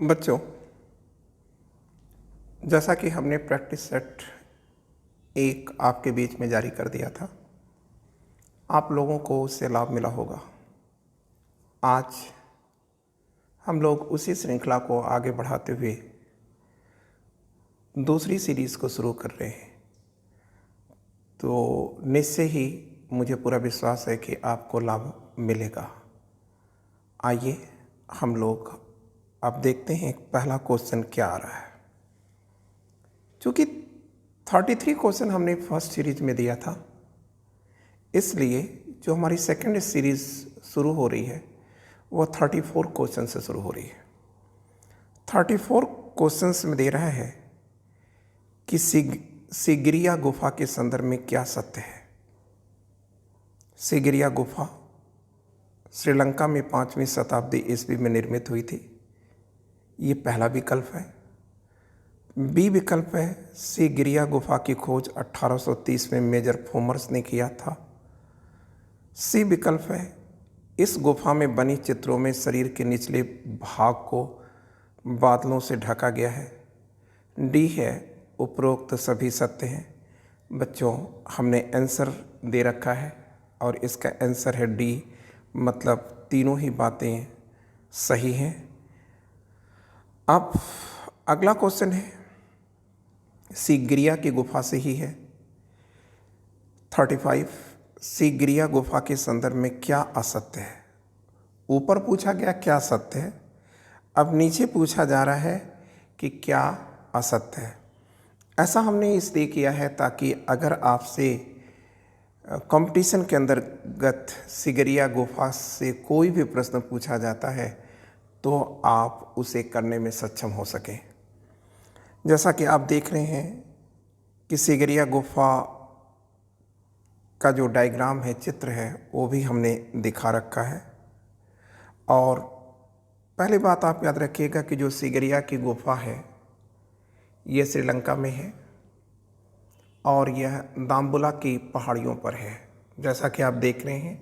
बच्चों, जैसा कि हमने प्रैक्टिस सेट एक आपके बीच में जारी कर दिया था, आप लोगों को उससे लाभ मिला होगा। आज हम लोग उसी श्रृंखला को आगे बढ़ाते हुए दूसरी सीरीज़ को शुरू कर रहे हैं। तो निश्चय ही मुझे पूरा विश्वास है कि आपको लाभ मिलेगा। आइए हम लोग अब देखते हैं पहला क्वेश्चन क्या आ रहा है। चूँकि 33 क्वेश्चन हमने फर्स्ट सीरीज में दिया था, इसलिए जो हमारी सेकंड सीरीज शुरू हो रही है वो 34 क्वेश्चन से शुरू हो रही है। 34 क्वेश्चंस में दे रहा है कि सिगरिया गुफा के संदर्भ में क्या सत्य है। सिगरिया गुफा श्रीलंका में 5वीं शताब्दी ईस्वी में निर्मित हुई थी। ये पहला विकल्प है। बी विकल्प है, सिगरिया गुफा की खोज 1830 में मेजर फोमर्स ने किया था। सी विकल्प है, इस गुफा में बनी चित्रों में शरीर के निचले भाग को बादलों से ढका गया है। डी है, उपरोक्त सभी सत्य हैं। बच्चों, हमने आंसर दे रखा है और इसका आंसर है डी, मतलब तीनों ही बातें सही हैं। अब अगला क्वेश्चन है, सिगरिया की गुफा से ही है। 35, सिगरिया गुफा के संदर्भ में क्या असत्य है। ऊपर पूछा गया क्या सत्य है, अब नीचे पूछा जा रहा है कि क्या असत्य है। ऐसा हमने इसलिए किया है ताकि अगर आपसे कंपटीशन के अंतर्गत सिगरिया गुफा से कोई भी प्रश्न पूछा जाता है तो आप उसे करने में सक्षम हो सकें। जैसा कि आप देख रहे हैं कि सिगरिया गुफा का जो डायग्राम है, चित्र है, वो भी हमने दिखा रखा है। और पहली बात आप याद रखिएगा कि जो सिगरिया की गुफा है ये श्रीलंका में है और यह दाम्बुला की पहाड़ियों पर है। जैसा कि आप देख रहे हैं,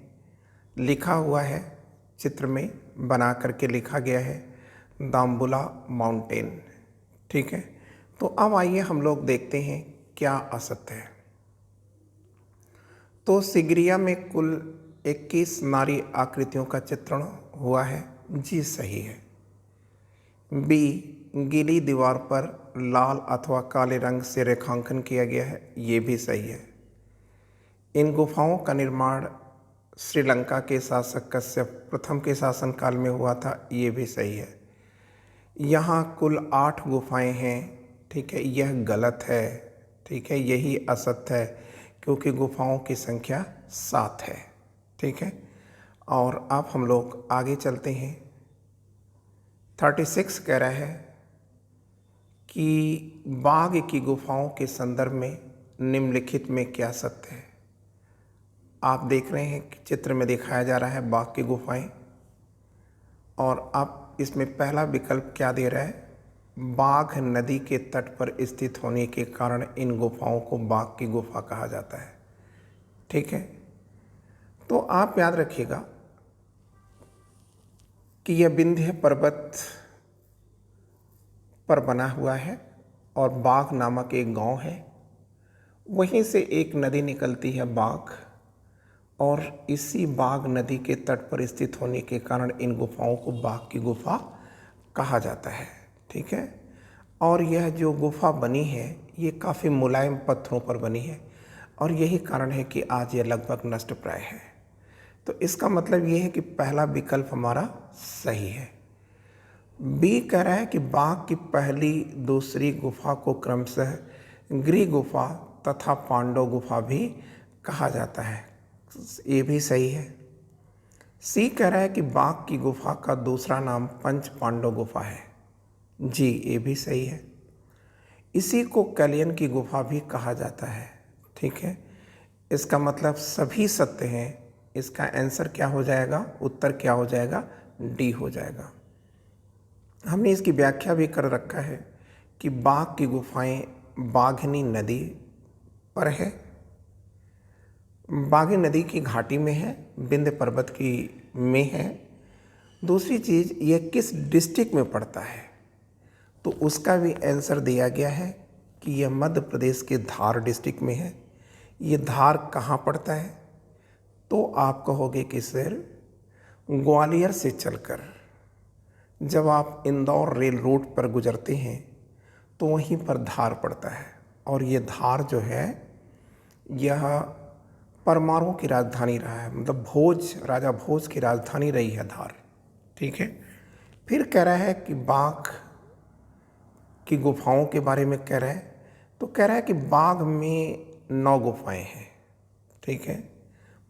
लिखा हुआ है, चित्र में बना करके लिखा गया है दाम्बुला माउंटेन। ठीक है, तो अब आइए हम लोग देखते हैं क्या असत्य है। तो सिगरिया में कुल 21 नारी आकृतियों का चित्रण हुआ है। जी सही है। बी, गीली दीवार पर लाल अथवा काले रंग से रेखांकन किया गया है। ये भी सही है। इन गुफाओं का निर्माण श्रीलंका के शासक कश्यप प्रथम के शासनकाल में हुआ था। ये भी सही है। यहाँ कुल 8 गुफाएं हैं। ठीक है, यह गलत है। ठीक है, यही असत्य है क्योंकि गुफाओं की संख्या 7 है। ठीक है, और अब हम लोग आगे चलते हैं। 36 कह रहा है कि बाघ की गुफाओं के संदर्भ में निम्नलिखित में क्या सत्य है। आप देख रहे हैं कि चित्र में दिखाया जा रहा है बाघ की गुफाएं, और अब इसमें पहला विकल्प क्या दे रहा है, बाघ नदी के तट पर स्थित होने के कारण इन गुफाओं को बाघ की गुफा कहा जाता है। ठीक है, तो आप याद रखिएगा कि यह विंध्य पर्वत पर बना हुआ है और बाघ नामक एक गांव है। वहीं से एक नदी निकलती है बाघ, और इसी बाघ नदी के तट पर स्थित होने के कारण इन गुफाओं को बाघ की गुफा कहा जाता है। ठीक है, और यह जो गुफा बनी है ये काफ़ी मुलायम पत्थरों पर बनी है और यही कारण है कि आज यह लगभग नष्ट प्राय है। तो इसका मतलब ये है कि पहला विकल्प हमारा सही है। बी कह रहा है कि बाघ की पहली दूसरी गुफा को क्रमशः गृह गुफा तथा पांडव गुफा भी कहा जाता है। ये भी सही है। सी कह रहा है कि बाघ की गुफा का दूसरा नाम पंच पांडव गुफा है। जी, ये भी सही है। इसी को कैलियन की गुफा भी कहा जाता है। ठीक है, इसका मतलब सभी सत्य हैं। इसका आंसर क्या हो जाएगा, उत्तर क्या हो जाएगा, डी हो जाएगा। हमने इसकी व्याख्या भी कर रखा है कि बाघ की गुफाएं बाघनी नदी पर है, बाघी नदी की घाटी में है, विंध्य पर्वत की में है। दूसरी चीज़, ये किस डिस्ट्रिक्ट में पड़ता है। तो उसका भी आंसर दिया गया है कि यह मध्य प्रदेश के धार डिस्ट्रिक्ट में है। ये धार कहाँ पड़ता है? तो आप कहोगे कि सर ग्वालियर से चलकर जब आप इंदौर रेल रोड पर गुजरते हैं तो वहीं पर धार पड़ता है, और ये धार जो है यह परमारों की राजधानी रहा है, मतलब भोज, राजा भोज की राजधानी रही है धार। ठीक है। फिर कह रहा है कि बाघ की गुफाओं के बारे में कह रहा है, तो कह रहा है कि बाघ में 9 गुफाएं हैं। ठीक है,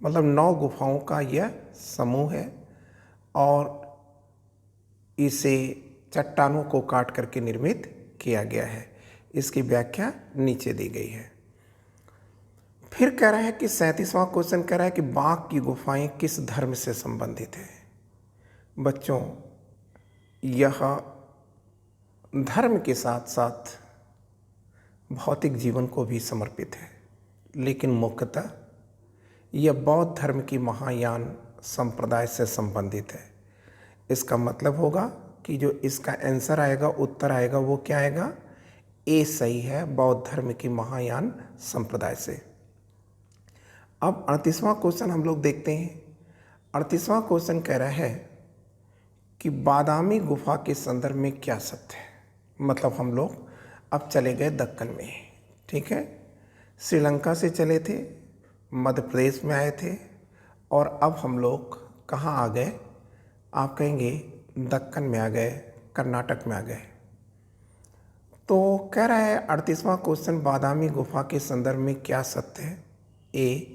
मतलब 9 गुफाओं का यह समूह है, और इसे चट्टानों को काट करके निर्मित किया गया है। इसकी व्याख्या नीचे दी गई है। फिर कह रहा है कि 37वां क्वेश्चन कह रहा है कि बाघ की गुफाएं किस धर्म से संबंधित है। बच्चों, यह धर्म के साथ साथ भौतिक जीवन को भी समर्पित है, लेकिन मुख्यतः यह बौद्ध धर्म की महायान संप्रदाय से संबंधित है। इसका मतलब होगा कि जो इसका आंसर आएगा, उत्तर आएगा, वो क्या आएगा? ए सही है, बौद्ध धर्म की महायान संप्रदाय से। अब 38वां क्वेश्चन हम लोग देखते हैं। 38वां क्वेश्चन कह रहा है कि बादामी गुफा के संदर्भ में क्या सत्य है। मतलब हम लोग अब चले गए दक्कन में। ठीक है, श्रीलंका से चले थे, मध्य प्रदेश में आए थे, और अब हम लोग कहाँ आ गए? आप कहेंगे दक्कन में आ गए, कर्नाटक में आ गए। तो कह रहा है 38वां क्वेश्चन, बादामी गुफा के संदर्भ में क्या सत्य है? ए,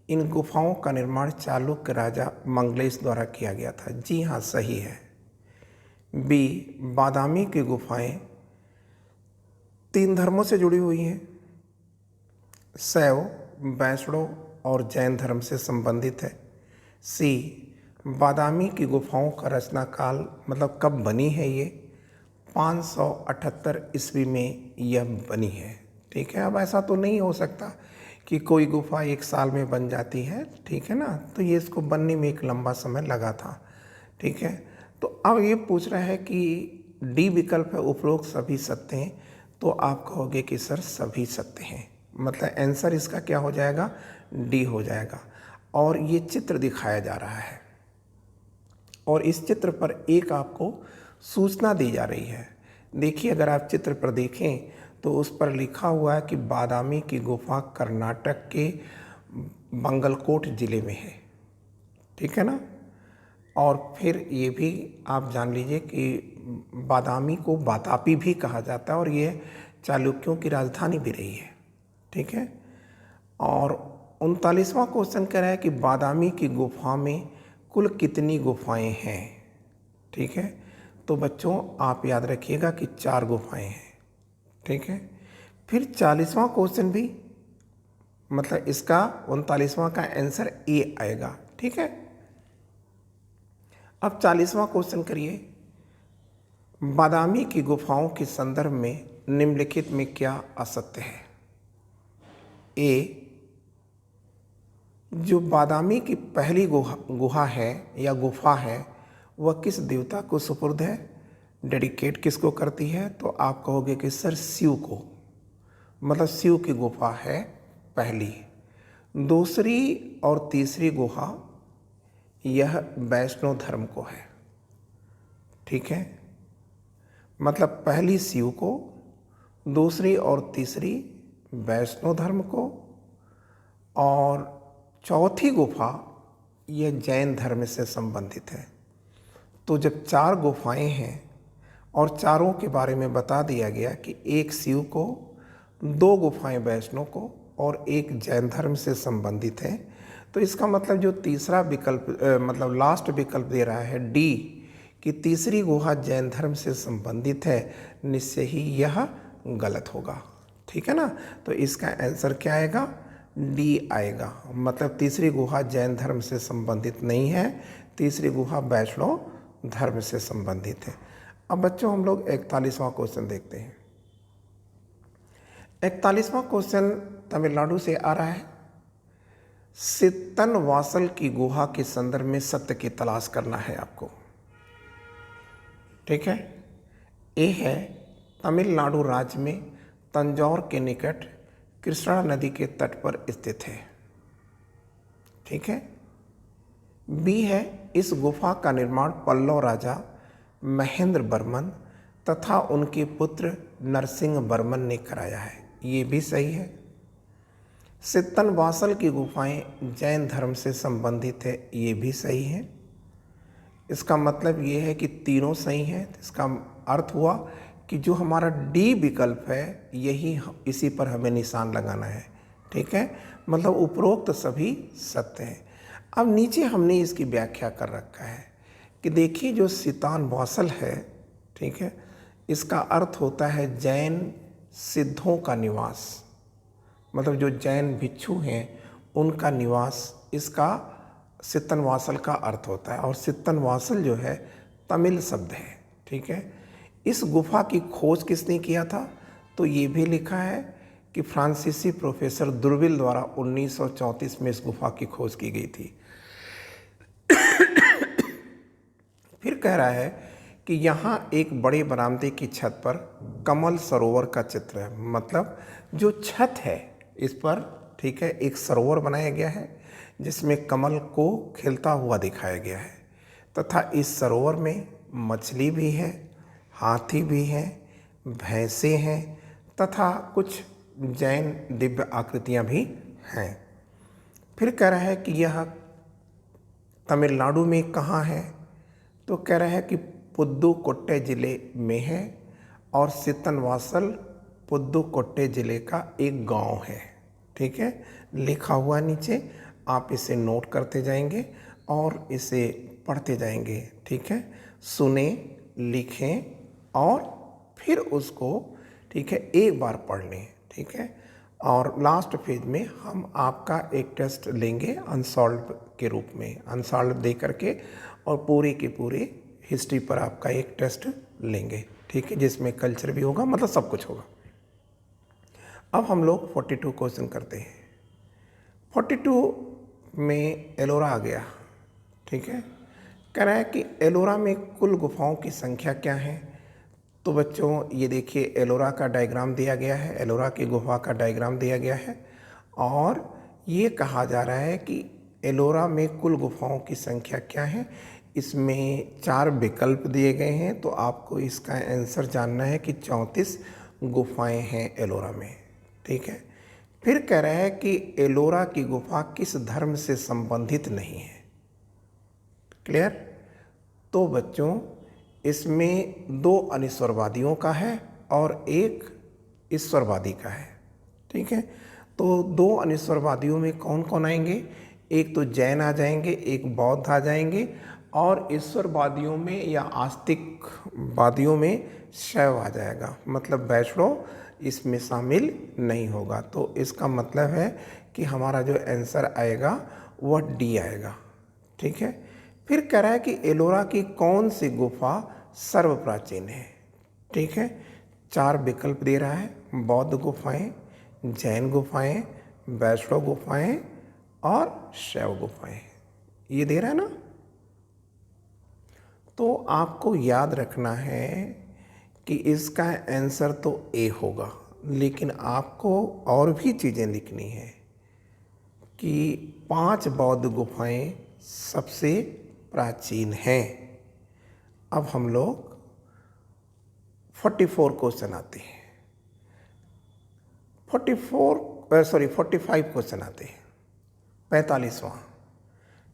इन गुफाओं का निर्माण चालुक्य राजा मंगलेश द्वारा किया गया था। जी हाँ, सही है। बी, बादामी की गुफाएं 3 धर्मों से जुड़ी हुई हैं, शैव, वैष्णव और जैन धर्म से संबंधित है। सी, बादामी की गुफाओं का रचना काल मतलब कब बनी है? ये 578 ईस्वी में यह बनी है। ठीक है, अब ऐसा तो नहीं हो सकता कि कोई गुफा 1 साल में बन जाती है। ठीक है ना, तो ये इसको बनने में एक लंबा समय लगा था। ठीक है, तो अब ये पूछ रहा है कि डी विकल्प है, उपरोक्त सभी सत्य हैं, तो आप कहोगे कि सर सभी सत्य हैं, मतलब आंसर इसका क्या हो जाएगा? डी हो जाएगा। और ये चित्र दिखाया जा रहा है, और इस चित्र पर एक आपको सूचना दी जा रही है। देखिए, अगर आप चित्र पर देखें तो उस पर लिखा हुआ है कि बादामी की गुफा कर्नाटक के बागलकोट जिले में है। ठीक है ना, और फिर ये भी आप जान लीजिए कि बादामी को वातापी भी कहा जाता है, और ये चालुक्यों की राजधानी भी रही है। ठीक है, और 39वां क्वेश्चन कह रहा है कि बादामी की गुफा में कुल कितनी गुफाएं हैं। ठीक है, तो बच्चों आप याद रखिएगा कि 4 गुफाएं हैं। ठीक है, फिर 40वां क्वेश्चन भी, मतलब इसका 39वां का आंसर ए आएगा। ठीक है, अब 40वां क्वेश्चन करिए, बादामी की गुफाओं के संदर्भ में निम्नलिखित में क्या असत्य है? ए, जो बादामी की पहली गुहा है या गुफा है, वह किस देवता को सुपुर्द है? डेडिकेट किसको करती है? तो आप कहोगे कि सर शिव को, मतलब शिव की गुफा है पहली। दूसरी और तीसरी गुहा यह वैष्णव धर्म को है। ठीक है, मतलब पहली शिव को, दूसरी और तीसरी वैष्णव धर्म को, और चौथी गुफा यह जैन धर्म से संबंधित है। तो जब 4 गुफाएं हैं और चारों के बारे में बता दिया गया कि एक शिव को, 2 गुफाएं वैष्णव को और एक जैन धर्म से संबंधित है, तो इसका मतलब जो तीसरा विकल्प मतलब लास्ट विकल्प दे रहा है डी, कि तीसरी गुहा जैन धर्म से संबंधित है, निश्चय ही यह गलत होगा। ठीक है ना, तो इसका आंसर क्या आएगा? डी आएगा। मतलब तीसरी गुहा जैन धर्म से संबंधित नहीं है, तीसरी गुहा वैष्णव धर्म से संबंधित है। अब बच्चों हम लोग 41वां क्वेश्चन देखते हैं। 41वां क्वेश्चन तमिलनाडु से आ रहा है। सित्तनवासल की गुहा के संदर्भ में सत्य की तलाश करना है आपको। ठीक है, ए है तमिलनाडु राज्य में तंजौर के निकट कृष्णा नदी के तट पर स्थित है। ठीक है। बी है, इस गुफा का निर्माण पल्लव राजा महेंद्र वर्मन तथा उनके पुत्र नरसिंह वर्मन ने कराया है। ये भी सही है। सित्तनवासल की गुफाएं जैन धर्म से संबंधित है। ये भी सही है। इसका मतलब ये है कि तीनों सही हैं। इसका अर्थ हुआ कि जो हमारा डी विकल्प है यही, इसी पर हमें निशान लगाना है। ठीक है, मतलब उपरोक्त सभी सत्य हैं। अब नीचे हमने इसकी व्याख्या कर रखा है कि देखिए जो सित्तनवासल है, ठीक है, इसका अर्थ होता है जैन सिद्धों का निवास, मतलब जो जैन भिक्षु हैं उनका निवास, इसका सित्तनवासल का अर्थ होता है। और सित्तनवासल जो है तमिल शब्द है। ठीक है। इस गुफा की खोज किसने किया था? तो ये भी लिखा है कि फ्रांसीसी प्रोफेसर दुर्विल द्वारा 1934 में इस गुफा की खोज की गई थी। फिर कह रहा है कि यहाँ एक बड़े बरामदे की छत पर कमल सरोवर का चित्र है। मतलब जो छत है इस पर, ठीक है, एक सरोवर बनाया गया है जिसमें कमल को खिलता हुआ दिखाया गया है तथा इस सरोवर में मछली भी है, हाथी भी हैं, भैंसे हैं तथा कुछ जैन दिव्य आकृतियाँ भी हैं। फिर कह रहा है कि यह तमिलनाडु में कहाँ है? तो कह रहा है कि पुदुकोट्टई जिले में है और सित्तनवासल पुदुकोट्टई जिले का एक गांव है। ठीक है, लिखा हुआ नीचे, आप इसे नोट करते जाएंगे और इसे पढ़ते जाएंगे। ठीक है, सुने, लिखें और फिर उसको, ठीक है, एक बार पढ़ लें। ठीक है, और लास्ट पेज में हम आपका एक टेस्ट लेंगे अनसॉल्व के रूप में, अनसॉल्व दे करके, और पूरे के पूरे हिस्ट्री पर आपका एक टेस्ट लेंगे। ठीक है, जिसमें कल्चर भी होगा, मतलब सब कुछ होगा। अब हम लोग 42 क्वेश्चन करते हैं। 42 में एलोरा आ गया। ठीक है, कह रहा है कि एलोरा में कुल गुफाओं की संख्या क्या है? तो बच्चों ये देखिए एलोरा का डायग्राम दिया गया है, एलोरा की गुफा का डायग्राम दिया गया है और ये कहा जा रहा है कि एलोरा में कुल गुफाओं की संख्या क्या है। इसमें 4 विकल्प दिए गए हैं, तो आपको इसका आंसर जानना है कि 34 गुफाएं हैं एलोरा में। ठीक है, फिर कह रहा है कि एलोरा की गुफा किस धर्म से संबंधित नहीं है। क्लियर? तो बच्चों इसमें 2 अनिश्वरवादियों का है और एक ईश्वरवादी का है। ठीक है, तो 2 अनिश्वरवादियों में कौन कौन आएंगे? एक तो जैन आ जाएंगे, एक बौद्ध आ जाएंगे, और ईश्वरवादियों में या आस्तिकवादियों में शैव आ जाएगा, मतलब वैष्णव इसमें शामिल नहीं होगा। तो इसका मतलब है कि हमारा जो आंसर आएगा वह डी आएगा। ठीक है, फिर कह रहा है कि एलोरा की कौन सी गुफा सर्व प्राचीन है। ठीक है, 4 विकल्प दे रहा है, बौद्ध गुफाएं, जैन गुफाएं, वैष्णव गुफाएं और शैव गुफाएं, ये दे रहा है ना। तो आपको याद रखना है कि इसका आंसर तो ए होगा, लेकिन आपको और भी चीज़ें लिखनी है कि 5 बौद्ध गुफाएं सबसे प्राचीन हैं। अब हम लोग 44 क्वेश्चन आते हैं, 45 क्वेश्चन आते हैं।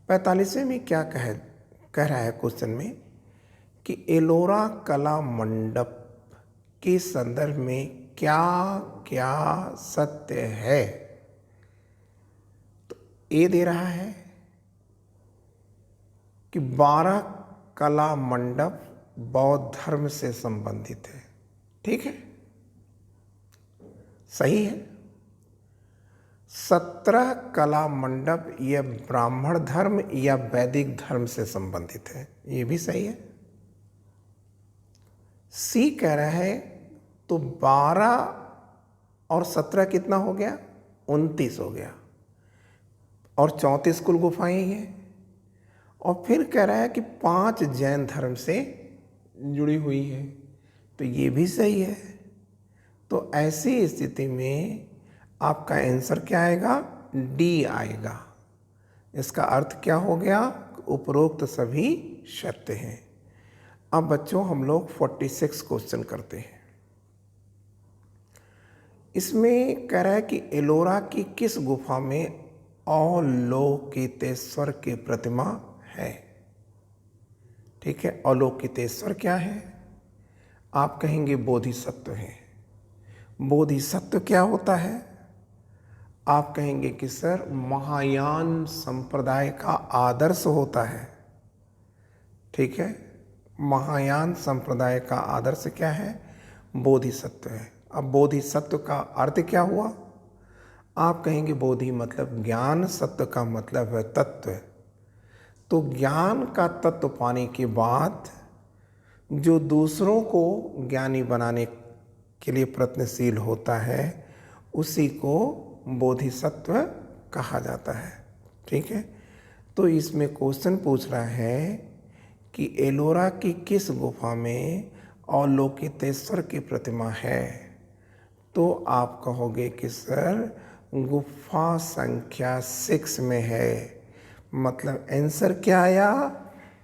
45वें में क्या कह रहा है क्वेश्चन में कि एलोरा कला मंडप के संदर्भ में क्या क्या सत्य है। तो ए दे रहा है कि 12 कला मंडप बौद्ध धर्म से संबंधित है। ठीक है, सही है। 17 कला मंडप यह ब्राह्मण धर्म या वैदिक धर्म से संबंधित है, ये भी सही है। सी कह रहा है तो 12 और 17 कितना हो गया? 29 हो गया, और 34 कुल गुफाएं ही हैं। और फिर कह रहा है कि 5 जैन धर्म से जुड़ी हुई है, तो ये भी सही है। तो ऐसी स्थिति में आपका आंसर क्या आएगा? डी आएगा। इसका अर्थ क्या हो गया? उपरोक्त सभी सत्य हैं। अब बच्चों हम लोग 46 क्वेश्चन करते हैं। इसमें कह रहा है कि एलोरा की किस गुफा में अवलोकितेश्वर की प्रतिमा है। ठीक है, अवलोकितेश्वर क्या है? आप कहेंगे बोधिसत्व है। बोधिसत्व क्या होता है? आप कहेंगे कि सर महायान संप्रदाय का आदर्श होता है। ठीक है, महायान संप्रदाय का आदर्श क्या है? बोधिसत्व है। अब बोधिसत्व का अर्थ क्या हुआ? आप कहेंगे बोधि मतलब ज्ञान, सत्व का मतलब है तत्व। तो ज्ञान का तत्व पाने के बाद जो दूसरों को ज्ञानी बनाने के लिए प्रयत्नशील होता है उसी को बोधिसत्व कहा जाता है। ठीक है, तो इसमें क्वेश्चन पूछ रहा है कि एलोरा की किस गुफा में अवलोकितेश्वर की प्रतिमा है। तो आप कहोगे कि सर गुफा संख्या 6 में है। मतलब आंसर क्या आया?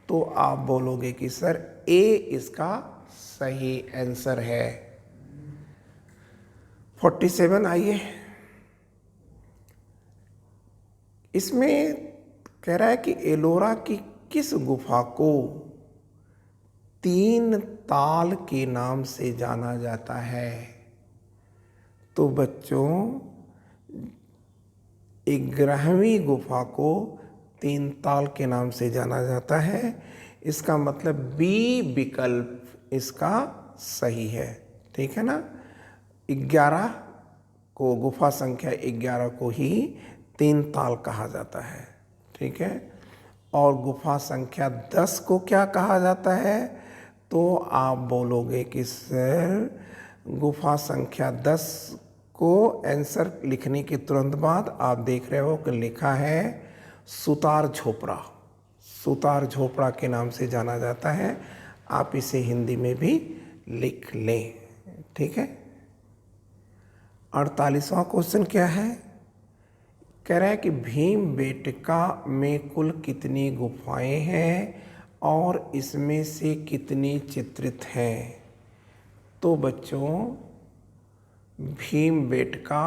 तो आप बोलोगे कि सर ए इसका सही आंसर है। 47 आइए। इसमें कह रहा है कि एलोरा की किस गुफा को 3 ताल के नाम से जाना जाता है। तो बच्चों 11वीं गुफा को 3 ताल के नाम से जाना जाता है। इसका मतलब बी विकल्प इसका सही है। ठीक है ना, 11 को, गुफा संख्या 11 को ही 3 ताल कहा जाता है। ठीक है, और गुफा संख्या 10 को क्या कहा जाता है? तो आप बोलोगे कि सर गुफा संख्या 10 को आंसर लिखने के तुरंत बाद आप देख रहे हो कि लिखा है सुतार झोपड़ा। सुतार झोपड़ा के नाम से जाना जाता है। आप इसे हिंदी में भी लिख लें। ठीक है, 48वां क्वेश्चन क्या है? कह रहा है कि भीमबेटका में कुल कितनी गुफाएं हैं और इसमें से कितनी चित्रित हैं। तो बच्चों भीमबेटका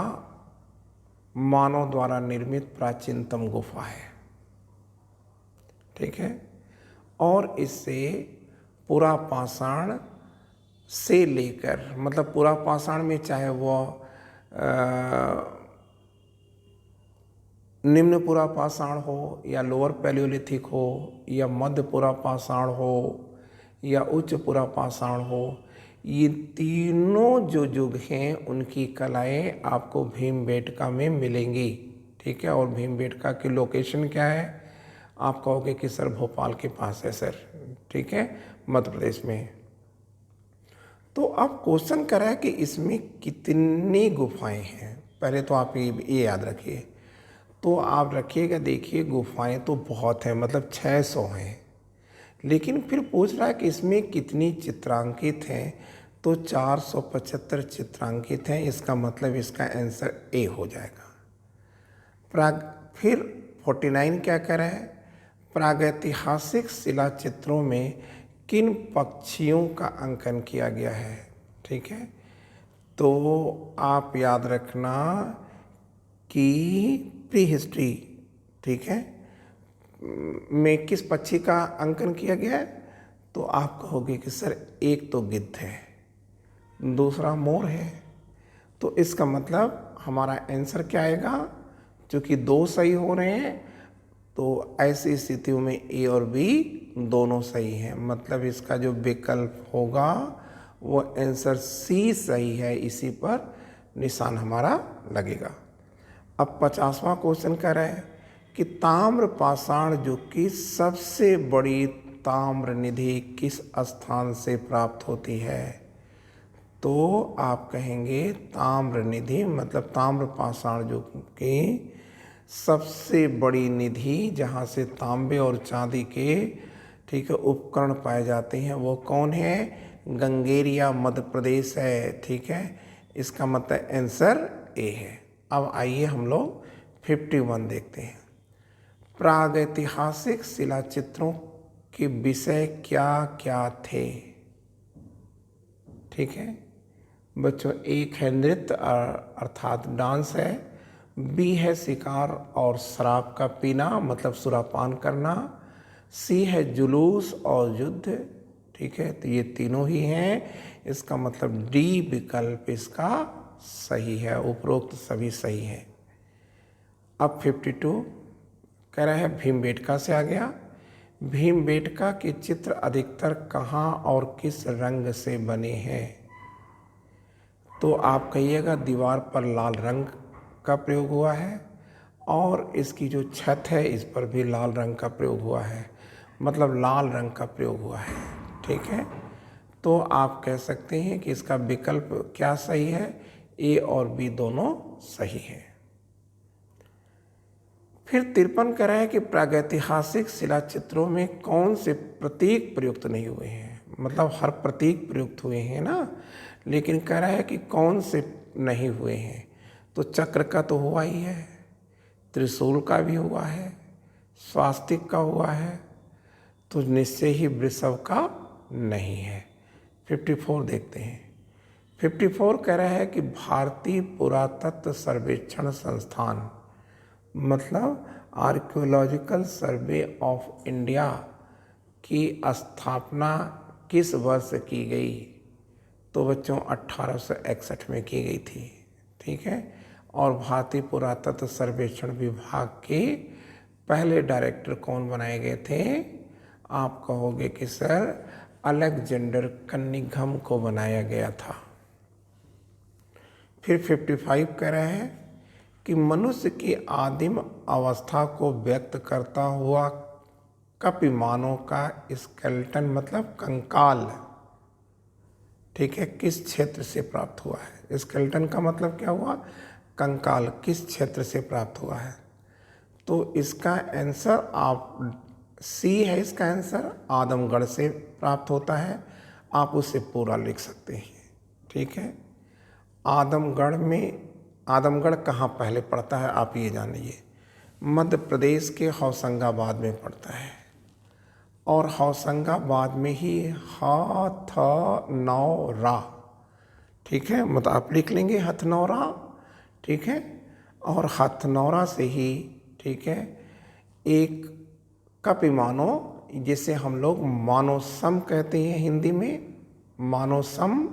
मानव द्वारा निर्मित प्राचीनतम गुफा है। ठीक है, और इससे पुरापाषाण से लेकर, मतलब पुरापाषाण में चाहे वो निम्न पुरापाषाण हो या लोअर पैलियोलिथिक हो या मध्य पुरापाषाण हो या उच्च पुरापाषाण हो, ये तीनों जो युग हैं उनकी कलाएं आपको भीमबेटका में मिलेंगी। ठीक है, और भीमबेटका की लोकेशन क्या है? आप कहोगे कि सर भोपाल के पास है सर। ठीक है, मध्य प्रदेश में। तो अब क्वेश्चन कर रहा है कि इसमें कितनी गुफाएं हैं। पहले तो आप ये याद रखिए। तो आप रखिएगा, देखिए गुफाएं तो बहुत हैं, मतलब 600 हैं। लेकिन फिर पूछ रहा है कि इसमें कितनी चित्रांकित हैं। तो 475 चित्रांकित हैं। इसका मतलब इसका आंसर ए हो जाएगा। फिर 49 क्या कर रहा है? प्रागैतिहासिक शिला चित्रों में किन पक्षियों का अंकन किया गया है। ठीक है, तो आप याद रखना कि प्री हिस्ट्री, ठीक है, में किस पक्षी का अंकन किया गया है। तो आप कहोगे कि सर एक तो गिद्ध है, दूसरा मोर है। तो इसका मतलब हमारा आंसर क्या आएगा? क्योंकि 2 सही हो रहे हैं तो ऐसी स्थितियों में ए और बी दोनों सही हैं। मतलब इसका जो विकल्प होगा वो आंसर सी सही है। इसी पर निशान हमारा लगेगा। अब 50वां क्वेश्चन कह रहा है कि ताम्र पाषाण युग की सबसे बड़ी ताम्र निधि किस स्थान से प्राप्त होती है। तो आप कहेंगे ताम्र निधि मतलब ताम्र पाषाण युग की सबसे बड़ी निधि जहाँ से तांबे और चांदी के, ठीक है, उपकरण पाए जाते हैं, वो कौन है? गंगेरिया मध्य प्रदेश है। ठीक है, इसका मतलब आंसर ए है। अब आइए हम लोग 51 देखते हैं। प्रागैतिहासिक शिलाचित्रों के विषय क्या क्या थे? ठीक है बच्चों, एक है नृत्य अर्थात डांस है, बी है शिकार और शराब का पीना मतलब सुरापान करना, सी है जुलूस और युद्ध। ठीक है, तो ये तीनों ही हैं, इसका मतलब डी विकल्प इसका सही है, उपरोक्त सभी सही है। अब 52 कह रहा है भीमबेटका से आ गया। भीमबेटका के चित्र अधिकतर कहाँ और किस रंग से बने हैं? तो आप कहिएगा दीवार पर लाल रंग का प्रयोग हुआ है और इसकी जो छत है इस पर भी लाल रंग का प्रयोग हुआ है, मतलब लाल रंग का प्रयोग हुआ है। ठीक है, तो आप कह सकते हैं कि इसका विकल्प क्या सही है, ए और बी दोनों सही है। फिर 53 कह रहा है कि प्रागैतिहासिक शिलाचित्रों में कौन से प्रतीक प्रयुक्त नहीं हुए हैं? मतलब हर प्रतीक प्रयुक्त हुए हैं ना, लेकिन कह रहा है कि कौन से नहीं हुए हैं। तो चक्र का तो हुआ ही है, त्रिशूल का भी हुआ है, स्वास्तिक का हुआ है, तो निश्चय ही वृषभ का नहीं है। 54 देखते हैं। 54 कह रहा है कि भारतीय पुरातत्व सर्वेक्षण संस्थान मतलब आर्कियोलॉजिकल सर्वे ऑफ इंडिया की स्थापना किस वर्ष की गई? तो बच्चों 1861 में की गई थी। ठीक है, और भारतीय पुरातत्व सर्वेक्षण विभाग के पहले डायरेक्टर कौन बनाए गए थे? आप कहोगे कि सर अलेक्जेंडर कनिंघम को बनाया गया था। फिर 55 कह रहे हैं कि मनुष्य की आदिम अवस्था को व्यक्त करता हुआ कपिमानव का स्केलेटन मतलब कंकाल, ठीक है, किस क्षेत्र से प्राप्त हुआ है? स्केलेटन का मतलब क्या हुआ? कंकाल किस क्षेत्र से प्राप्त हुआ है? तो इसका आंसर आप सी है, इसका आंसर आदमगढ़ से प्राप्त होता है। आप उसे पूरा लिख सकते हैं। ठीक है, आदमगढ़ कहाँ पहले पड़ता है आप ये जानिए। मध्य प्रदेश के होशंगाबाद में पड़ता है और होशंगाबाद में ही हथनौरा, ठीक है, मतलब आप लिख लेंगे हथनौरा। ठीक है, और हथनौरा से ही, ठीक है, एक कपिमानव जिसे हम लोग मानवसम कहते हैं हिंदी में, मानवसम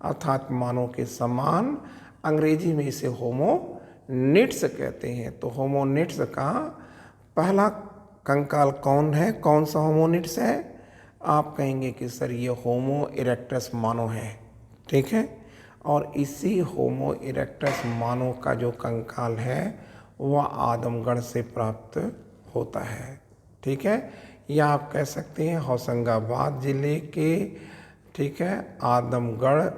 अर्थात मानव के समान, अंग्रेजी में इसे होमोनिड्स कहते हैं। तो होमोनिड्स का पहला कंकाल कौन है, कौन सा होमोनिड्स है? आप कहेंगे कि सर ये होमो इरेक्टस मानव है। ठीक है, और इसी होमो इरेक्टस मानव का जो कंकाल है वह आदमगढ़ से प्राप्त होता है। ठीक है, या आप कह सकते हैं होशंगाबाद जिले के, ठीक है, आदमगढ़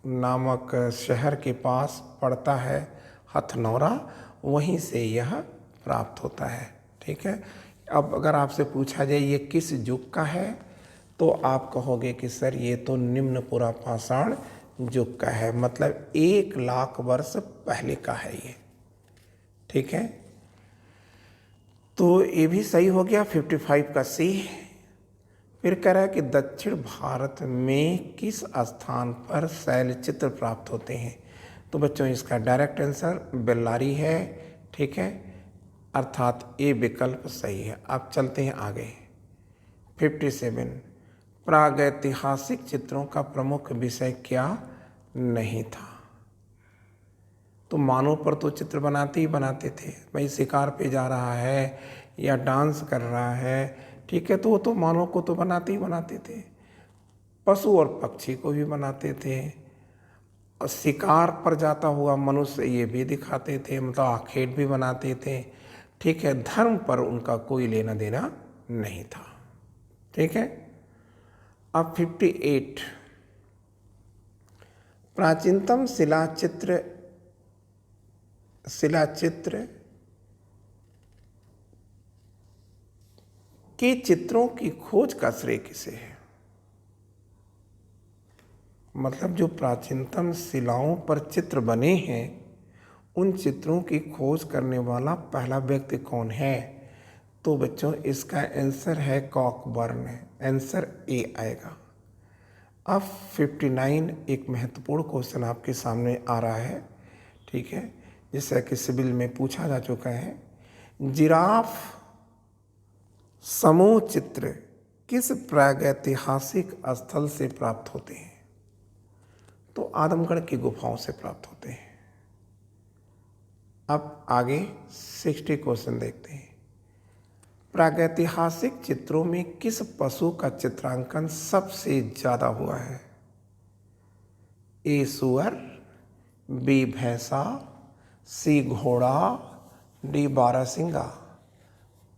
नामक शहर के पास पड़ता है हथनौरा, वहीं से यह प्राप्त होता है। ठीक है, अब अगर आपसे पूछा जाए ये किस युग का है तो आप कहोगे कि सर ये तो निम्न पुरापाषाण युग का है, मतलब 1,00,000 वर्ष पहले का है ये। ठीक है, तो ये भी सही हो गया 55 का सी। फिर कह रहा है कि दक्षिण भारत में किस स्थान पर शैलचित्र प्राप्त होते हैं? तो बच्चों इसका डायरेक्ट आंसर बेल्लारी है। ठीक है, अर्थात ए विकल्प सही है। अब चलते हैं आगे। 57 प्रागैतिहासिक चित्रों का प्रमुख विषय क्या नहीं था? तो मानव पर तो चित्र बनाते ही बनाते थे, भाई शिकार पे जा रहा है या डांस कर रहा है, ठीक है, तो वो तो मानव को तो बनाते ही बनाते थे, पशु और पक्षी को भी बनाते थे, और शिकार पर जाता हुआ मनुष्य ये भी दिखाते थे, मतलब आखेट भी बनाते थे। ठीक है, धर्म पर उनका कोई लेना देना नहीं था। ठीक है, अब 58 प्राचीनतम शिलाचित्र के चित्रों की खोज का श्रेय किसे है? मतलब जो प्राचीनतम शिलाओं पर चित्र बने हैं उन चित्रों की खोज करने वाला पहला व्यक्ति कौन है? तो बच्चों इसका आंसर है कॉकबर्न। आंसर ए आएगा। अब 59 एक महत्वपूर्ण क्वेश्चन आपके सामने आ रहा है, ठीक है, जैसा कि सिविल में पूछा जा चुका है। जिराफ समूह चित्र किस प्रागैतिहासिक स्थल से प्राप्त होते हैं? तो आदमगढ़ की गुफाओं से प्राप्त होते हैं। अब आगे 60 क्वेश्चन देखते हैं। प्रागैतिहासिक चित्रों में किस पशु का चित्रांकन सबसे ज्यादा हुआ है? ए सूअर, बी भैंसा, सी घोड़ा, डी बारहसिंगा।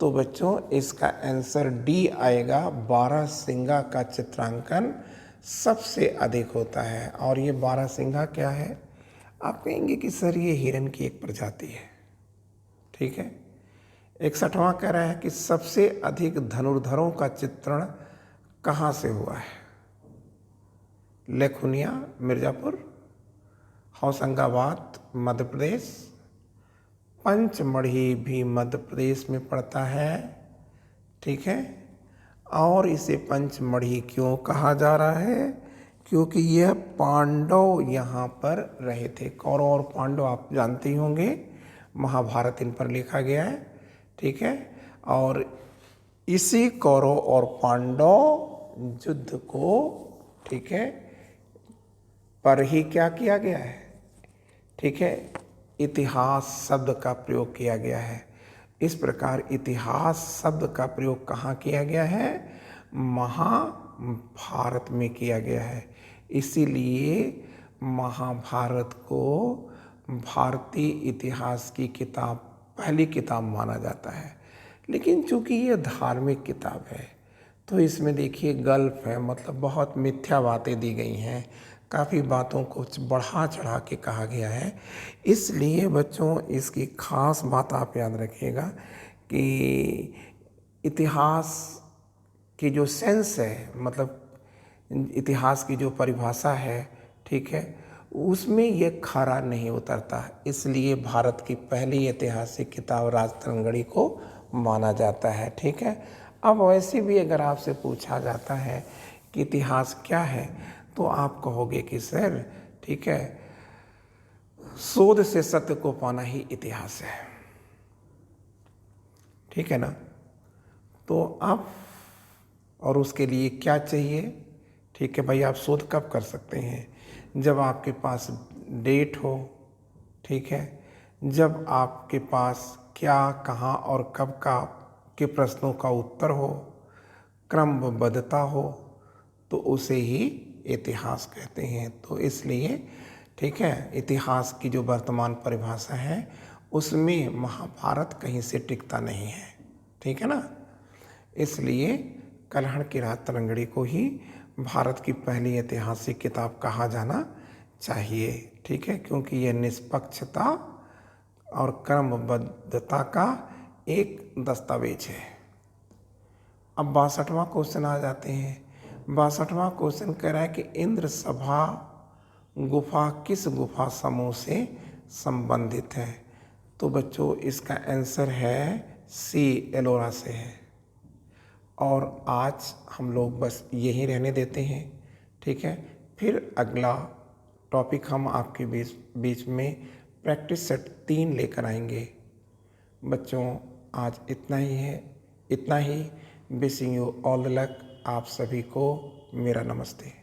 तो बच्चों इसका आंसर डी आएगा। बारहसिंगा का चित्रांकन सबसे अधिक होता है। और ये बारहसिंगा क्या है? आप कहेंगे कि सर ये हिरन की एक प्रजाति है, ठीक है। 61वां कह रहा है कि सबसे अधिक धनुर्धरों का चित्रण कहाँ से हुआ है? लेखुनिया मिर्जापुर, होशंगाबाद मध्य प्रदेश, पंचमढ़ी भी मध्य प्रदेश में पड़ता है, ठीक है। और इसे पंचमढ़ी क्यों कहा जा रहा है? क्योंकि यह पांडव यहाँ पर रहे थे। कौरव और पांडव आप जानते ही होंगे, महाभारत इन पर लिखा गया है, ठीक है। और इसी कौरव और पांडव युद्ध को, ठीक है, पर ही क्या किया गया है, ठीक है, इतिहास शब्द का प्रयोग किया गया है। इस प्रकार इतिहास शब्द का प्रयोग कहाँ किया गया है? महाभारत में किया गया है। इसीलिए महाभारत को भारतीय इतिहास की किताब, पहली किताब माना जाता है। लेकिन चूंकि ये धार्मिक किताब है तो इसमें देखिए गल्फ है, मतलब बहुत मिथ्या बातें दी गई हैं, काफ़ी बातों को बढ़ा चढ़ा के कहा गया है। इसलिए बच्चों इसकी खास बात आप याद रखिएगा कि इतिहास की जो सेंस है, मतलब इतिहास की जो परिभाषा है, ठीक है, उसमें ये खरा नहीं उतरता। इसलिए भारत की पहली ऐतिहासिक किताब राजतरंगड़ी को माना जाता है, ठीक है। अब वैसे भी अगर आपसे पूछा जाता है कि इतिहास क्या है तो आप कहोगे कि सर, ठीक है, शोध से सत्य को पाना ही इतिहास है, ठीक है ना। तो आप, और उसके लिए क्या चाहिए, ठीक है भाई, आप शोध कब कर सकते हैं? जब आपके पास डेट हो, ठीक है, जब आपके पास क्या, कहाँ और कब का के प्रश्नों का उत्तर हो, क्रमबद्धता हो, तो उसे ही इतिहास कहते हैं। तो इसलिए, ठीक है, इतिहास की जो वर्तमान परिभाषा है उसमें महाभारत कहीं से टिकता नहीं है, ठीक है ना। इसलिए कल्हड़ की राजतरंगड़ी को ही भारत की पहली ऐतिहासिक किताब कहा जाना चाहिए, ठीक है, क्योंकि यह निष्पक्षता और क्रमबद्धता का एक दस्तावेज है। अब 62वां क्वेश्चन आ जाते हैं। 62वां क्वेश्चन कह रहा है कि इंद्र सभा गुफा किस गुफा समूह से संबंधित है? तो बच्चों इसका आंसर है सी, एलोरा से है। और आज हम लोग बस यही रहने देते हैं, ठीक है। फिर अगला टॉपिक हम आपके बीच में प्रैक्टिस सेट 3 लेकर आएंगे। बच्चों आज इतना ही है, इतना ही। Wishing you all the luck. आप सभी को मेरा नमस्ते।